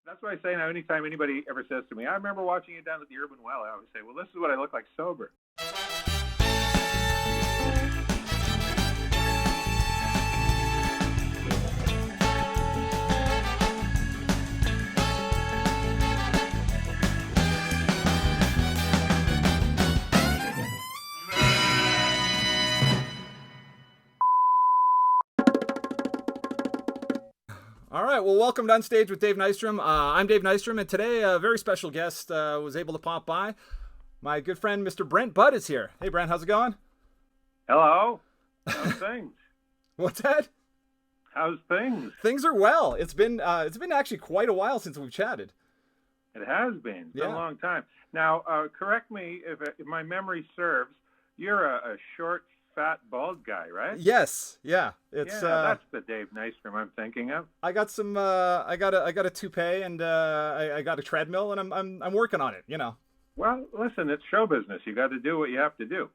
That's why I say now, anytime anybody ever says to me, I remember watching you down at the Urban Well, I always say, well, this is what I look like sober. All right, well, welcome to Unstaged with Dave Nystrom. I'm Dave Nystrom, and today a very special guest was able to pop by. My good friend, Mr. Brent Butt, is here. Hey, Brent, how's it going? Hello. How's things? What's that? How's things? Things are well. It's been actually quite a while since we've chatted. It has been. It's been a long time. Now, correct me if my memory serves. You're a short, fat, bald guy, right? Yes. Yeah. It's that's the Dave Nystrom I'm thinking of. I got some. I got a toupee and I got a treadmill, and I'm working on it. You know. Well, listen, it's show business. You got to do what you have to do.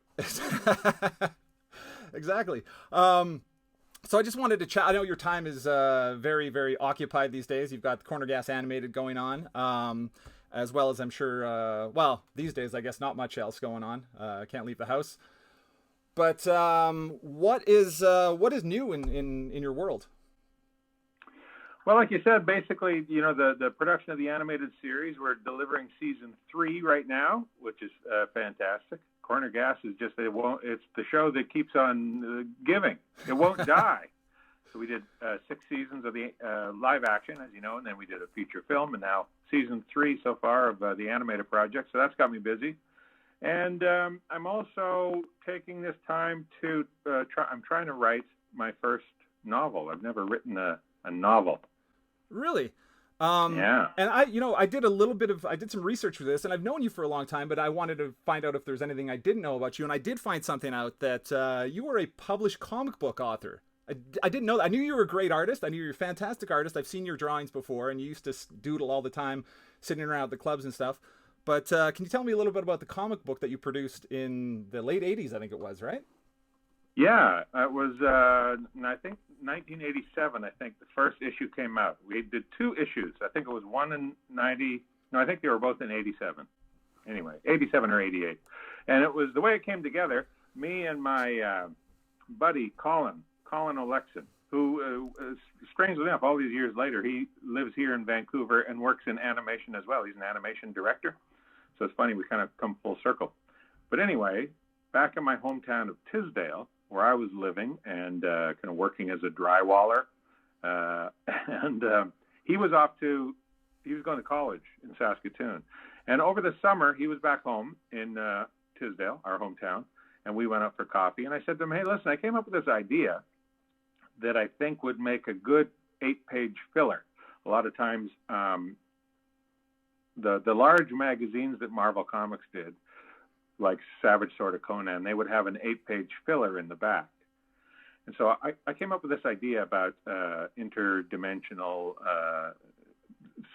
Exactly. So I just wanted to chat. I know your time is very, very occupied these days. You've got Corner Gas Animated going on, as well as I'm sure. Well, these days I guess not much else going on. Can't leave the house. But what is new in your world? Well, like you said, basically, you know, the production of the animated series, we're delivering season 3 right now, which is fantastic. Corner Gas is just, it's the show that keeps on giving. It won't die. So we did 6 seasons of the live action, as you know, and then we did a feature film, and now season 3 so far of the animated project. So that's got me busy. And I'm also taking this time to I'm trying to write my first novel. I've never written a novel. Really? Yeah. And I did some research for this, and I've known you for a long time, but I wanted to find out if there's anything I didn't know about you, and I did find something out that you were a published comic book author. I didn't know that. I knew you were a great artist. I knew you were a fantastic artist. I've seen your drawings before, and you used to doodle all the time, sitting around at the clubs and stuff. But can you tell me a little bit about the comic book that you produced in the late 80s, I think it was, right? Yeah, it was, I think, 1987, I think the first issue came out. We did 2 issues. I think it was one in 90. No, I think they were both in 87. Anyway, 87 or 88. And it was the way it came together, me and my buddy, Colin Olexon, who, strangely enough, all these years later, he lives here in Vancouver and works in animation as well. He's an animation director. So it's funny, we kind of come full circle. But anyway, back in my hometown of Tisdale, where I was living and kind of working as a drywaller, he was going to college in Saskatoon. And over the summer, he was back home in Tisdale, our hometown, and we went up for coffee. And I said to him, hey, listen, I came up with this idea that I think would make a good 8-page filler. A lot of times, the large magazines that Marvel Comics did, like Savage Sword of Conan, they would have an 8-page filler in the back. And so I came up with this idea about interdimensional,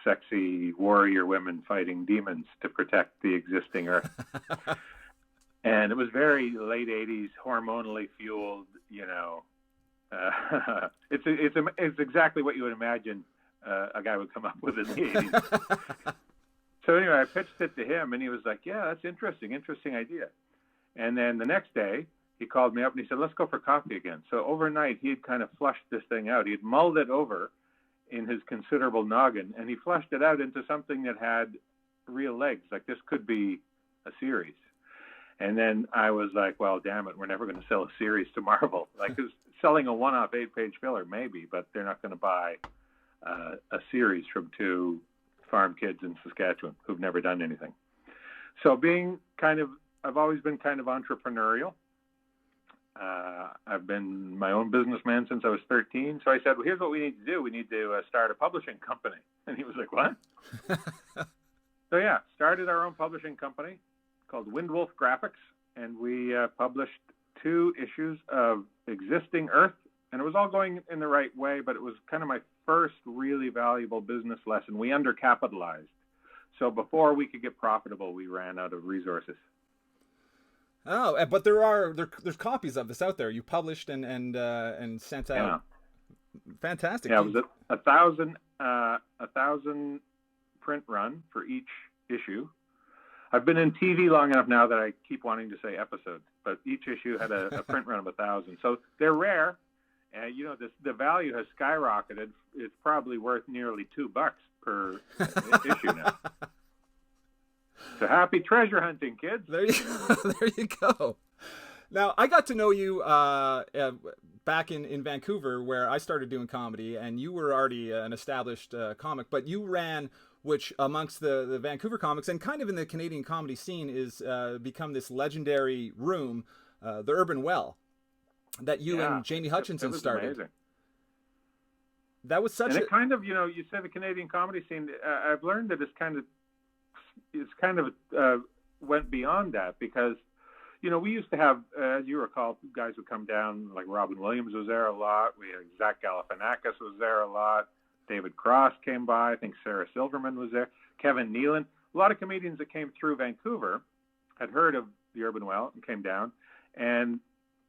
sexy warrior women fighting demons to protect the existing Earth. And it was very late 80s, hormonally fueled, you know. It's exactly what you would imagine a guy would come up with in the 80s. So anyway, I pitched it to him, and he was like, yeah, that's interesting idea. And then the next day, he called me up, and he said, let's go for coffee again. So overnight, he had kind of flushed this thing out. He had mulled it over in his considerable noggin, and he flushed it out into something that had real legs, like this could be a series. And then I was like, well, damn it, we're never going to sell a series to Marvel. Like, selling a one-off 8-page filler, maybe, but they're not going to buy a series from 2 farm kids in Saskatchewan who've never done anything. So I've always been kind of entrepreneurial. I've been my own businessman since I was 13. So I said, well, here's what we need to do. We need to start a publishing company. And he was like, what? So yeah, started our own publishing company called Windwolf Graphics. And we published 2 issues of Existing Earth. And it was all going in the right way, but it was kind of my first really valuable business lesson. We undercapitalized. So before we could get profitable, we ran out of resources. Oh, but there's copies of this out there. You published and sent out. Yeah. Fantastic. Yeah, it was 1,000 print run for each issue. I've been in TV long enough now that I keep wanting to say episodes, but each issue had a print run of 1,000. So they're rare, and the value has skyrocketed. It's probably worth nearly $2 per issue now. So happy treasure hunting, kids. There you go. Now, I got to know you back in Vancouver, where I started doing comedy, and you were already an established comic, but you ran, which amongst the Vancouver comics and kind of in the Canadian comedy scene is become this legendary room, the Urban Well, that you and Jamie Hutchinson started. Amazing. That was such it kind of, you said the Canadian comedy scene, I've learned that it's kind of went beyond that, because we used to have, as you recall, guys would come down, like Robin Williams was there a lot. We had Zach Galifianakis was there a lot. David Cross came by. I think Sarah Silverman was there. Kevin Nealon. A lot of comedians that came through Vancouver had heard of the Urban Well and came down. And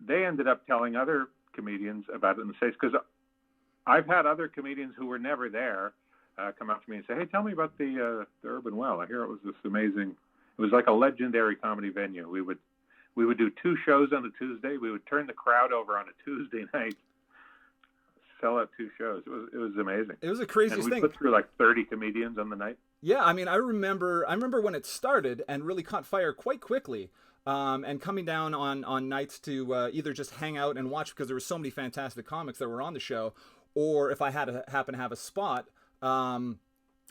they ended up telling other comedians about it in the States, because I've had other comedians who were never there come up to me and say, hey, tell me about the Urban Well. I hear it was this amazing, it was like a legendary comedy venue. We would do 2 shows on a Tuesday. We would turn the crowd over on a Tuesday night, sell out 2 shows. It was amazing. It was the craziest thing. We put through like 30 comedians on the night. Yeah, I mean, I remember when it started and really caught fire quite quickly. And coming down on nights to either just hang out and watch, because there were so many fantastic comics that were on the show, or if I happen to have a spot, and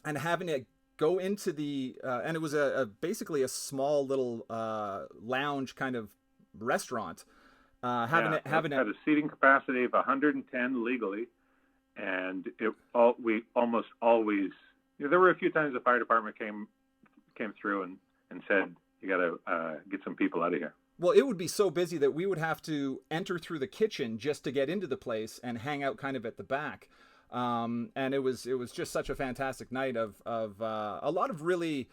having to go into the and it was basically a small little lounge kind of restaurant. It had a seating capacity of 110 legally, and we almost always, there were a few times the fire department came through and said, you got to get some people out of here. Well, it would be so busy that we would have to enter through the kitchen just to get into the place and hang out kind of at the back. And it was just such a fantastic night of a lot of really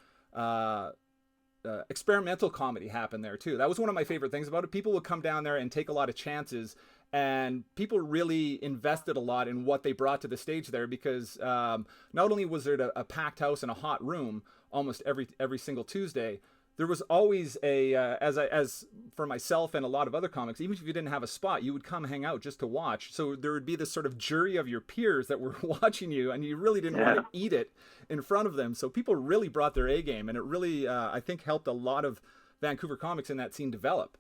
experimental comedy happened there too. That was one of my favorite things about it. People would come down there and take a lot of chances, and people really invested a lot in what they brought to the stage there, because not only was there a packed house and a hot room almost every single Tuesday, there was always as for myself and a lot of other comics, even if you didn't have a spot, you would come hang out just to watch. So there would be this sort of jury of your peers that were watching you, and you really didn't want to eat it in front of them. So people really brought their A game, and it really, I think, helped a lot of Vancouver comics in that scene develop.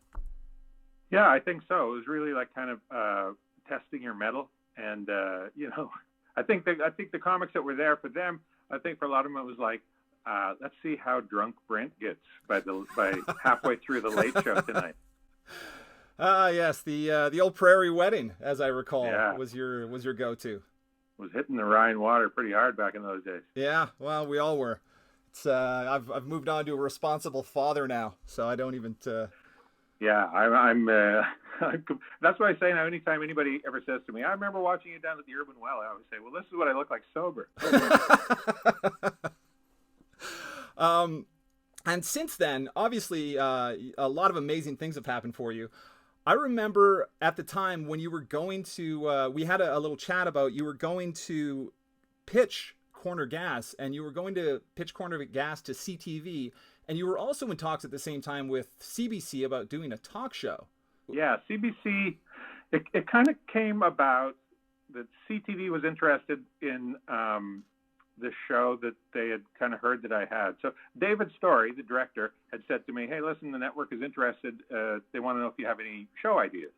Yeah, I think so. It was really like kind of testing your mettle, and I think the comics that were there for them, I think for a lot of them it was like, let's see how drunk Brent gets by halfway through the late show tonight. Yes, the old Prairie Wedding, as I recall, was your go-to. Was hitting the Rhine water pretty hard back in those days. Yeah, well, we all were. It's I've moved on to a responsible father now, so I don't even. Yeah, I'm that's why I say now, anytime anybody ever says to me, I remember watching you down at the Urban Well, I always say, well, this is what I look like sober. And since then, obviously, a lot of amazing things have happened for you. I remember at the time when you were going to, we had a little chat about you were going to pitch Corner Gas, and you were going to pitch Corner Gas to CTV, and you were also in talks at the same time with CBC about doing a talk show. Yeah, CBC, it kind of came about that CTV was interested in the show that they had kind of heard that I had. So David Story, the director, had said to me, hey, listen, the network is interested. They want to know if you have any show ideas.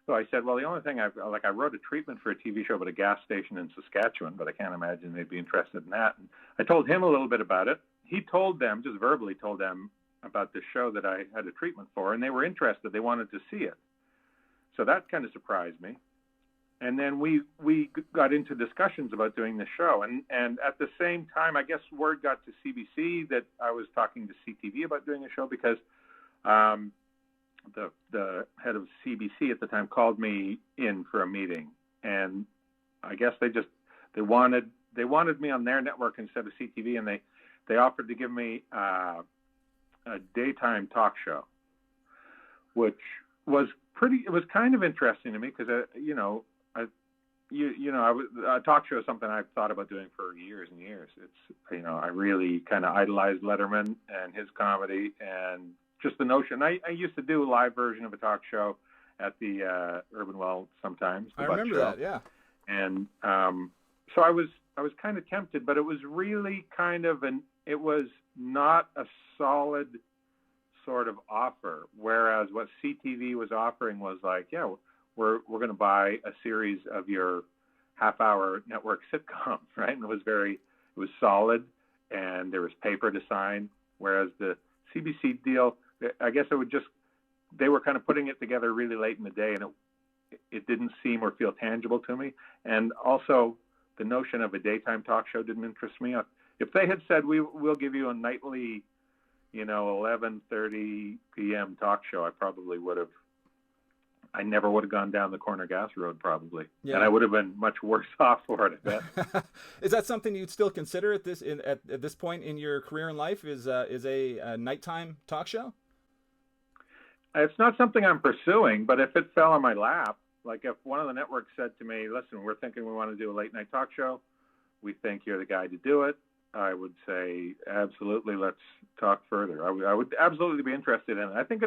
So I said, well, the only thing I wrote a treatment for a TV show about a gas station in Saskatchewan, but I can't imagine they'd be interested in that. And I told him a little bit about it. He told them, just verbally told them about the show that I had a treatment for, and they were interested. They wanted to see it. So that kind of surprised me. And then we got into discussions about doing the show. And at the same time, I guess word got to CBC that I was talking to CTV about doing a show, because the head of CBC at the time called me in for a meeting. And I guess they wanted me on their network instead of CTV, and they offered to give me a daytime talk show, which was it was kind of interesting to me, because a talk show is something I've thought about doing for years and years. It's, I really kind of idolized Letterman and his comedy, and just the notion. I used to do a live version of a talk show at the Urban Well sometimes. I remember that, yeah. And so I was kind of tempted, but it was really kind of it was not a solid sort of offer. Whereas what CTV was offering was like, yeah, we're going to buy a series of your half-hour network sitcoms, right? And it was solid, and there was paper to sign. Whereas the CBC deal, I guess they were kind of putting it together really late in the day, and it didn't seem or feel tangible to me. And also, the notion of a daytime talk show didn't interest me. If they had said we'll give you a nightly, 11:30 p.m. talk show, I never would have gone down the corner gas road probably, and I would have been much worse off for it, I bet. Is that something you'd still consider at this point in your career in life? Is a nighttime talk show? It's not something I'm pursuing, but if it fell on my lap, like if one of the networks said to me, "Listen, we're thinking we want to do a late night talk show. We think you're the guy to do it," I would say, absolutely, let's talk further. I would absolutely be interested in it. I think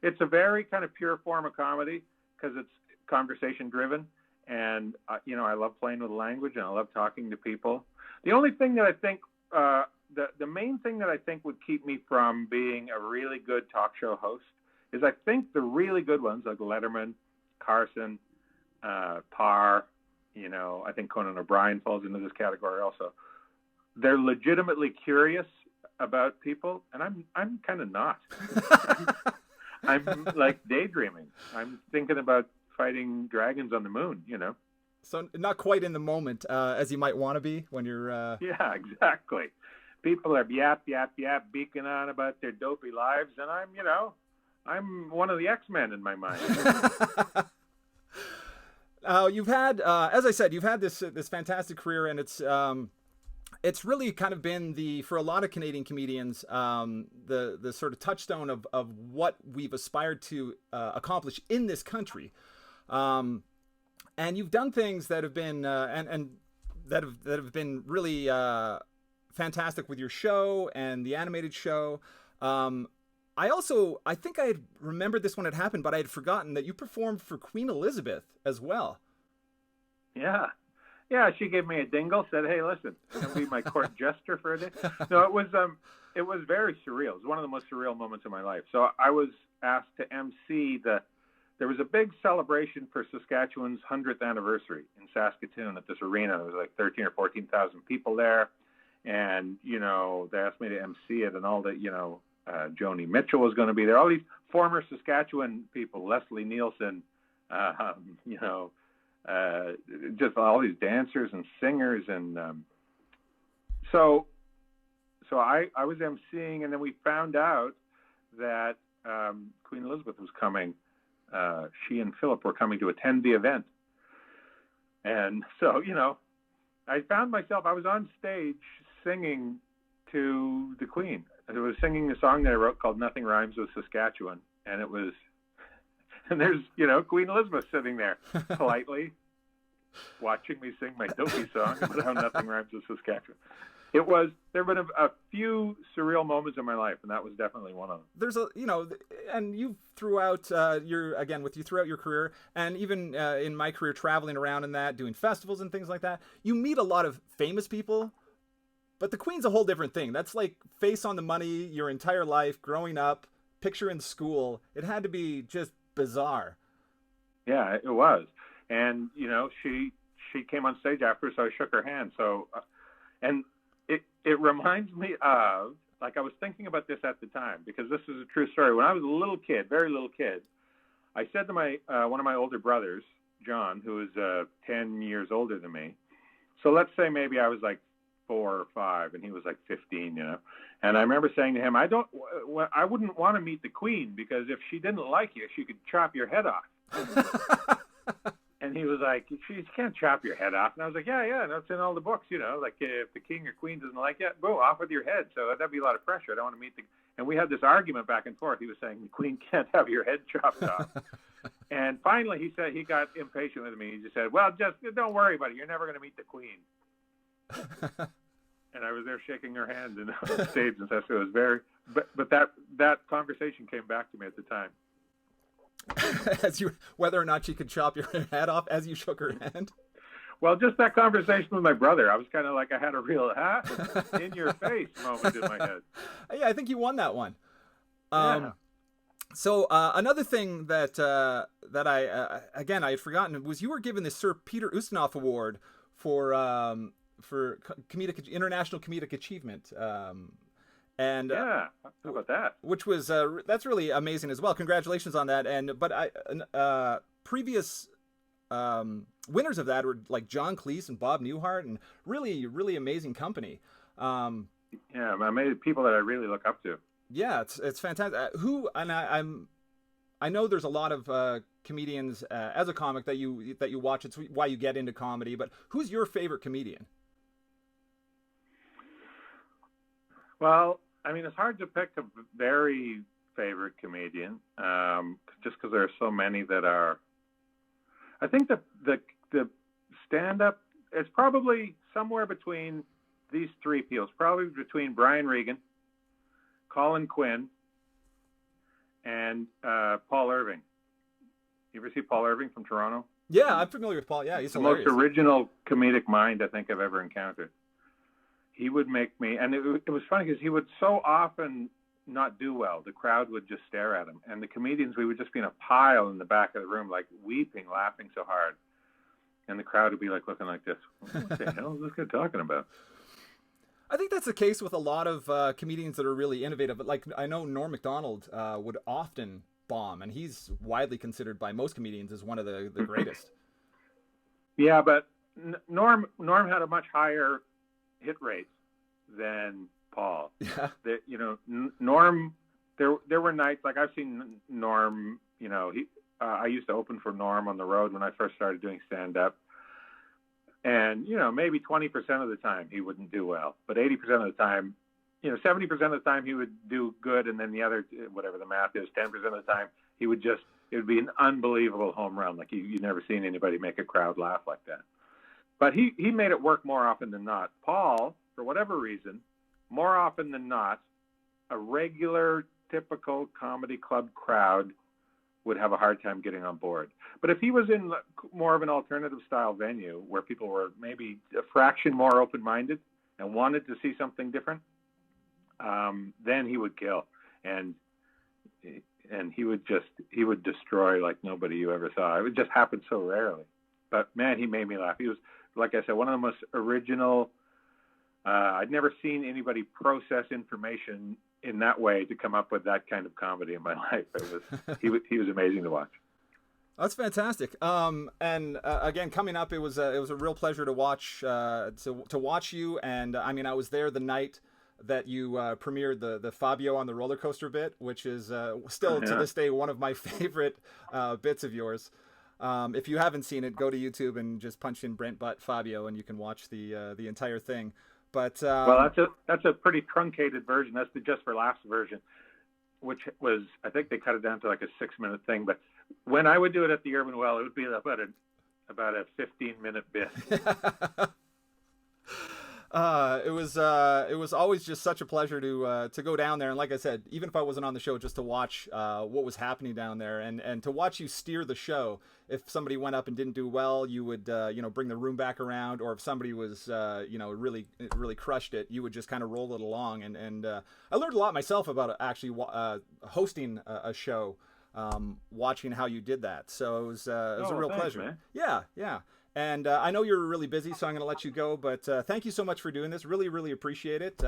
it's a very kind of pure form of comedy because it's conversation driven, and I love playing with language and I love talking to people. The only thing that I think the main thing that I think would keep me from being a really good talk show host is I think the really good ones like Letterman, Carson, Parr, I think Conan O'Brien falls into this category also. They're legitimately curious about people, and I'm kind of not. I'm like daydreaming. I'm thinking about fighting dragons on the moon, So not quite in the moment as you might want to be when you're... Yeah, exactly. People are yap, beaking on about their dopey lives, and I'm one of the X-Men in my mind. You've had, as I said, you've had this fantastic career, and it's really kind of been for a lot of Canadian comedians, the sort of touchstone of what we've aspired to accomplish in this country. And you've done things that have been and that have been really fantastic with your show and the animated show. I think I had remembered this when it happened, but I had forgotten that you performed for Queen Elizabeth as well. Yeah. Yeah, she gave me a dingle, said, "Hey, listen, can be my court jester for a day?" No, it was very surreal. It was one of the most surreal moments of my life. So I was asked to MC there was a big celebration for Saskatchewan's 100th anniversary in Saskatoon at this arena. There was like 13 or 14,000 people there. And, they asked me to MC it, and all the, Joni Mitchell was going to be there. All these former Saskatchewan people, Leslie Nielsen, just all these dancers and singers. And so I was emceeing, and then we found out that Queen Elizabeth was coming. She and Philip were coming to attend the event. And so, I found myself, I was on stage singing to the Queen. I was singing a song that I wrote called Nothing Rhymes with Saskatchewan. And there's, Queen Elizabeth sitting there politely watching me sing my dopey song about how nothing rhymes with Saskatchewan. There have been a few surreal moments in my life, and that was definitely one of them. There's and you throughout throughout your career, and even in my career, traveling around and doing festivals and things like that, you meet a lot of famous people, but the Queen's a whole different thing. That's like face on the money your entire life, growing up, picture in school. It had to be just bizarre. Yeah, it was. And, she came on stage after, so I shook her hand. So, and it reminds me of, like, I was thinking about this at the time, because this is a true story. When I was a little kid, very little kid, I said to one of my older brothers, John, who is 10 years older than me. So let's say maybe I was like 4 or 5 and he was like 15, And I remember saying to him, I wouldn't want to meet the Queen, because if she didn't like you, she could chop your head off. And he was like, she can't chop your head off. And I was like, yeah, that's in all the books, like if the king or queen doesn't like you, go off with your head. So that'd be a lot of pressure. I don't want to meet and we had this argument back and forth. He was saying the Queen can't have your head chopped off. And finally, he said he got impatient with me. He just said, "Well, just don't worry about it. You're never going to meet the Queen." And I was there shaking her hand and on stage and stuff. So it was very, but that conversation came back to me at the time. Whether or not she could chop your head off as you shook her hand. Well, just that conversation with my brother, I was kind of like I had a real in your face moment in my head. Yeah, I think you won that one. Yeah. So another thing that I again I had forgotten was you were given the Sir Peter Ustinov Award for international comedic achievement. And yeah, how about that? Which was that's really amazing as well. Congratulations on that. But previous winners of that were like John Cleese and Bob Newhart, and really, really amazing company. Yeah, I made people that I really look up to. Yeah, it's fantastic. I know there's a lot of comedians as a comic that you watch. It's why you get into comedy. But who's your favorite comedian? Well, I mean, it's hard to pick a very favorite comedian, just because there are so many that are. I think the stand-up is probably somewhere between these three people. It's probably between Brian Regan, Colin Quinn, and Paul Irving. You ever see Paul Irving from Toronto? Yeah, I'm familiar with Paul. Yeah, he's the hilarious. Most original comedic mind I think I've ever encountered. He would make me, and it was funny because he would so often not do well. The crowd would just stare at him, and the comedians, we would just be in a pile in the back of the room, like weeping, laughing so hard, and the crowd would be like looking like this. What the hell is this guy talking about? I think that's the case with a lot of comedians that are really innovative. But like I know Norm Macdonald would often bomb, and he's widely considered by most comedians as one of the greatest. Yeah, but Norm had a much higher hit rates than Paul. Yeah. Norm, there were nights, like I've seen Norm, I used to open for Norm on the road when I first started doing stand-up. And, maybe 20% of the time he wouldn't do well. But 80% of the time, 70% of the time he would do good. And then the other, whatever the math is, 10% of the time, it would be an unbelievable home run. Like you've never seen anybody make a crowd laugh like that. But he made it work more often than not. Paul, for whatever reason, more often than not, a regular, typical comedy club crowd would have a hard time getting on board. But if he was in more of an alternative style venue where people were maybe a fraction more open-minded and wanted to see something different, then he would kill. And he would destroy like nobody you ever saw. It would just happen so rarely. But man, he made me laugh. He was, like I said, one of the most original. I'd never seen anybody process information in that way to come up with that kind of comedy in my life. He was amazing to watch. That's fantastic. Again, coming up, it was a real pleasure to watch watch you. And I mean, I was there the night that you premiered the Fabio on the roller coaster bit, which is still to this day one of my favorite bits of yours. If you haven't seen it, go to YouTube and just punch in Brent Butt Fabio, and you can watch the entire thing. But well, that's a pretty truncated version. That's the Just for Laughs version, which was, I think they cut it down to like a 6-minute thing. But when I would do it at the Urban Well, it would be about a 15-minute bit. It was always just such a pleasure to go down there, and like I said, even if I wasn't on the show, just to watch what was happening down there, and to watch you steer the show. If somebody went up and didn't do well, you would bring the room back around, or if somebody was really crushed it, you would just kind of roll it along. And I learned a lot myself about actually hosting a show, watching how you did that. So it was a real pleasure. Man. Yeah. And I know you're really busy, so I'm going to let you go. But thank you so much for doing this. Really, really appreciate it.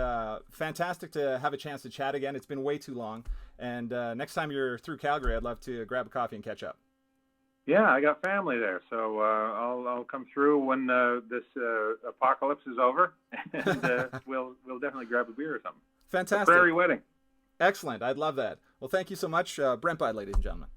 Fantastic to have a chance to chat again. It's been way too long. And next time you're through Calgary, I'd love to grab a coffee and catch up. Yeah, I got family there, so I'll come through when this apocalypse is over, and we'll definitely grab a beer or something. Fantastic. A prairie wedding. Excellent. I'd love that. Well, thank you so much, Brent Butt, ladies and gentlemen.